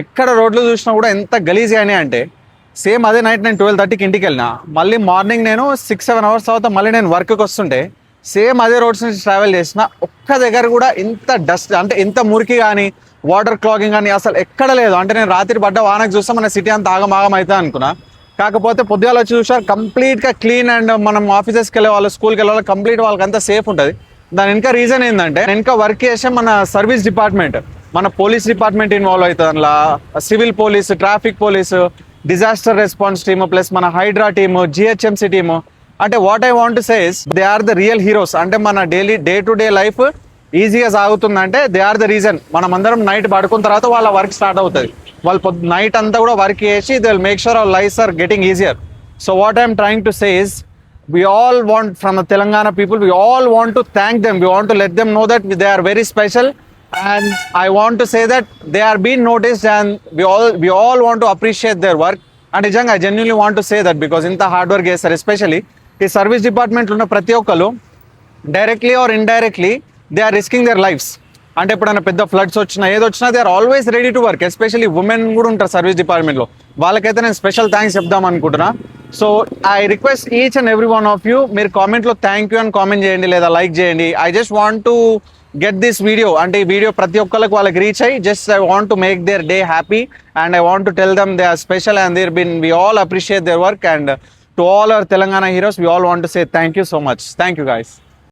ఎక్కడ రోడ్లు చూసినా కూడా ఎంత గలీజ్ అని అంటే సేమ్ అదే నైట్ నేను 12:30కి ఇంటికి వెళ్ళినా, మళ్ళీ మార్నింగ్ నేను 6-7 అవర్స్ తర్వాత మళ్ళీ నేను వర్క్కి వస్తుంటే సేమ్ అదే రోడ్స్ నుంచి ట్రావెల్ చేసిన ఒక్క దగ్గర కూడా ఇంత డస్ట్ అంటే ఇంత మురికి కానీ వాటర్ క్లాగింగ్ కానీ అసలు ఎక్కడ లేదు. అంటే నేను రాత్రి పడ్డ వానకు చూస్తే మన సిటీ అంతా ఆగమాగం అవుతుంది అనుకున్నా. కాకపోతే పొద్దుగాల వచ్చి చూసారు కంప్లీట్గా క్లీన్ అండ్ మనం ఆఫీసెస్కి వెళ్ళే వాళ్ళు స్కూల్కి వెళ్ళే వాళ్ళు కంప్లీట్ వాళ్ళకి అంతా సేఫ్ ఉంటుంది. దాని ఇంకా రీజన్ ఏంటంటే ఇంకా వర్క్ చేసే మన సర్వీస్ డిపార్ట్మెంట్, మన పోలీస్ డిపార్ట్మెంట్ ఇన్వాల్వ్ అవుతుంది అందులో. Civil police, traffic police, disaster response team, plus మన హైడ్రా టీము, జిహెచ్ఎంసీ టీము. అంటే what I want to say is they are the real heroes. అంటే మన డే టు డే లైఫ్ ఈజీగా సాగుతుందంటే they are the reason. మనం అందరం నైట్ పడుకున్న తర్వాత వాళ్ళ వర్క్ స్టార్ట్ అవుతుంది. వాళ్ళు నైట్ అంతా కూడా వర్క్ చేసి they will make sure our lives are getting easier. So what I'm trying to say is we all want from the Telangana people, we all want to thank them, we want to let them know that they are very special, and I want to say that they are being noticed and we all want to appreciate their work. And I genuinely want to say that because inta hard work చేస్తారు, especially ఈ service department ఉన్న ప్రతి ఒక్కరు directly or indirectly they are risking their lives. అంటే ఎప్పుడైనా పెద్ద floods వచ్చినా ఏది వచ్చినా they are always ready to work. Especially women కూడా ఉంటారు సర్వీస్ డిపార్ట్మెంట్లో, వాళ్ళకైతే నేను స్పెషల్ థ్యాంక్స్ చెప్దాం అనుకుంటున్నా. So I request each and every one of you, మీరు కామెంట్లో థ్యాంక్ యూ అని కామెంట్ చేయండి లేదా లైక్ చేయండి. I just want to get this video, అంటే ఈ వీడియో ప్రతి ఒక్కరికి వాళ్ళకి రీచ్ అయ్యి just I want to make their day happy and I want to tell them they are special and there been we all appreciate their work. And to all our Telangana heroes, we all want to say thank you so much. Thank you guys.